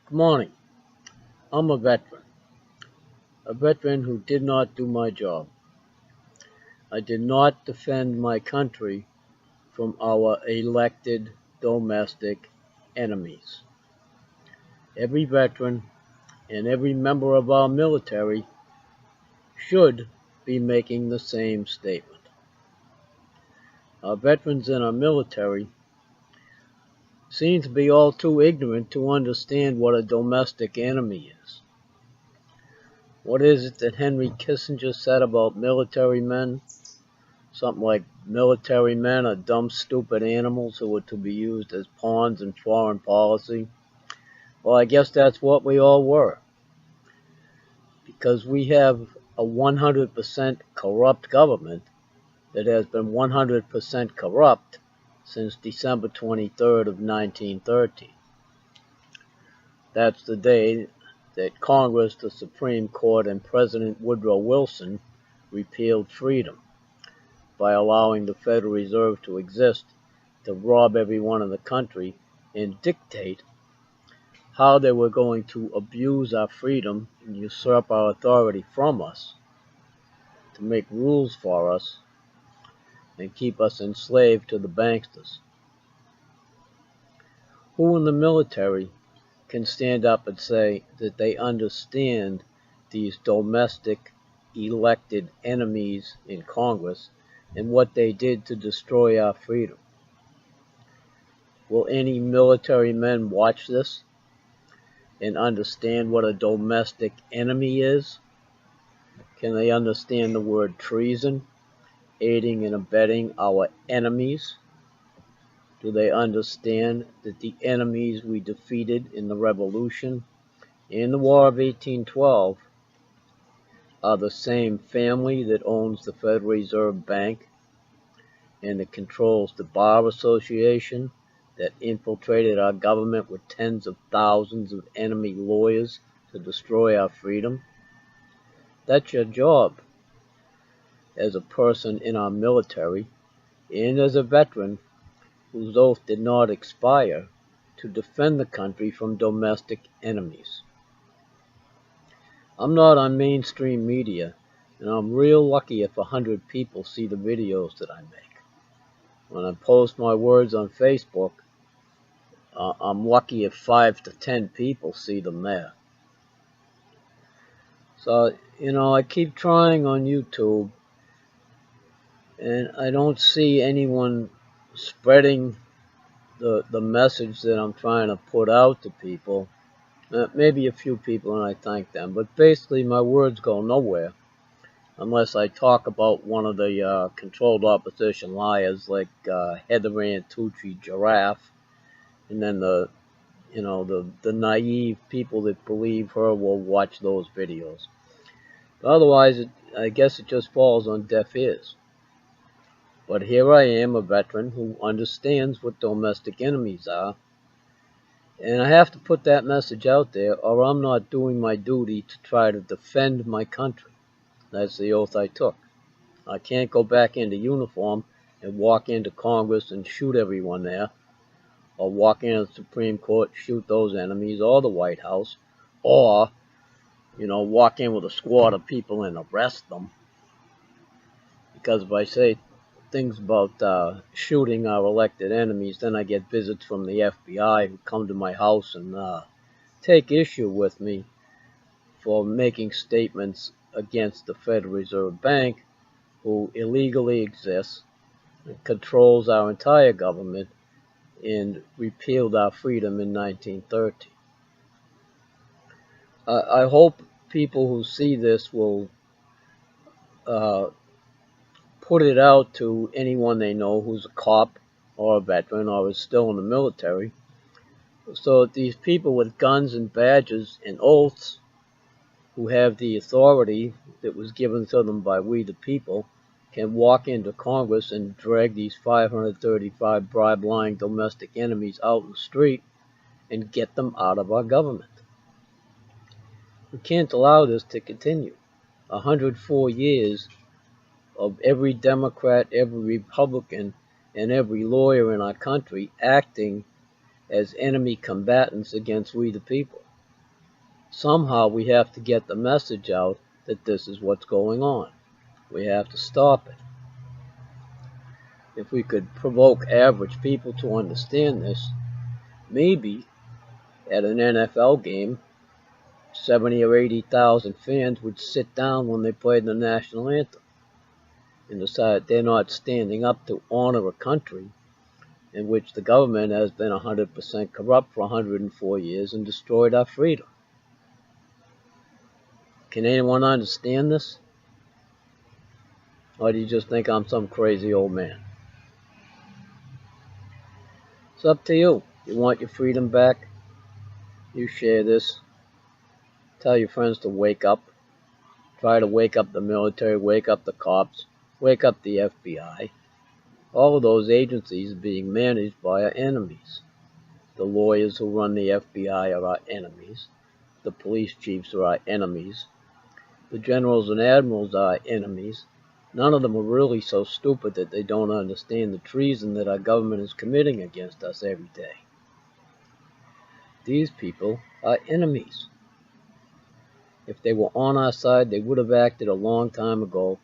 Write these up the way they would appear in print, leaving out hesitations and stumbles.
Good morning. I'm a veteran who did not do my job. I did not defend my country from our elected domestic enemies. Every veteran and every member of our military should be making the same statement. Our veterans in our military seem to be all too ignorant to understand what a domestic enemy is. What is it that Henry Kissinger said about military men? Something like military men are dumb, stupid animals who are to be used as pawns in foreign policy. Well, I guess that's what we all were. Because we have a 100% corrupt government that has been 100% corrupt since December 23rd of 1913. That's the day that Congress, the Supreme Court, and President Woodrow Wilson repealed freedom by allowing the Federal Reserve to exist to rob everyone in the country and dictate how they were going to abuse our freedom and usurp our authority from us, to make rules for us and keep us enslaved to the banksters. Who in the military can stand up and say that they understand these domestic elected enemies in Congress and what they did to destroy our freedom? Will any military men watch this and understand what a domestic enemy is? Can they understand the word treason, aiding and abetting our enemies? Do they understand that the enemies we defeated in the Revolution and the War of 1812 are the same family that owns the Federal Reserve Bank and that controls the Bar Association, that infiltrated our government with tens of thousands of enemy lawyers to destroy our freedom? That's your job as a person in our military and as a veteran whose oath did not expire, to defend the country from domestic enemies. I'm not on mainstream media, and I'm real lucky if 100 people see the videos that I make. When I post my words on Facebook, I'm lucky if 5 to 10 people see them there. So, I keep trying on YouTube, and I don't see anyone spreading the message that I'm trying to put out to people. Maybe a few people, and I thank them. But basically, my words go nowhere unless I talk about one of the controlled opposition liars like Heather Ann Tucci Giraffe, and then the naive people that believe her will watch those videos. But otherwise, I guess it just falls on deaf ears. But here I am, a veteran who understands what domestic enemies are, and I have to put that message out there, or I'm not doing my duty to try to defend my country. That's the oath I took. I can't go back into uniform and walk into Congress and shoot everyone there, or walk into the Supreme Court, shoot those enemies, or the White House, or, walk in with a squad of people and arrest them. Because if I say things about shooting our elected enemies, then I get visits from the FBI who come to my house and take issue with me for making statements against the Federal Reserve Bank, who illegally exists, and controls our entire government, and repealed our freedom in 1930. I hope people who see this will put it out to anyone they know who's a cop or a veteran or is still in the military, so that these people with guns and badges and oaths, who have the authority that was given to them by we the people, can walk into Congress and drag these 535 bribe-lying domestic enemies out in the street and get them out of our government. We can't allow this to continue. 104 years of every Democrat, every Republican, and every lawyer in our country acting as enemy combatants against we the people. Somehow we have to get the message out that this is what's going on. We have to stop it. If we could provoke average people to understand this, maybe at an NFL game, 70 or 80,000 fans would sit down when they played the national anthem and decide they're not standing up to honor a country in which the government has been 100% corrupt for 104 years and destroyed our freedom. Can anyone understand this? Or do you just think I'm some crazy old man? It's up to you. You want your freedom back? You share this. Tell your friends to wake up. Try to wake up the military, wake up the cops, wake up the FBI. All of those agencies are being managed by our enemies. The lawyers who run the FBI are our enemies. The police chiefs are our enemies. The generals and admirals are our enemies. None of them are really so stupid that they don't understand the treason that our government is committing against us every day. These people are enemies. If they were on our side, they would have acted a long time ago,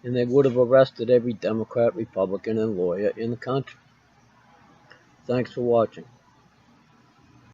and they would have arrested every Democrat, Republican, and lawyer in the country. Thanks for watching.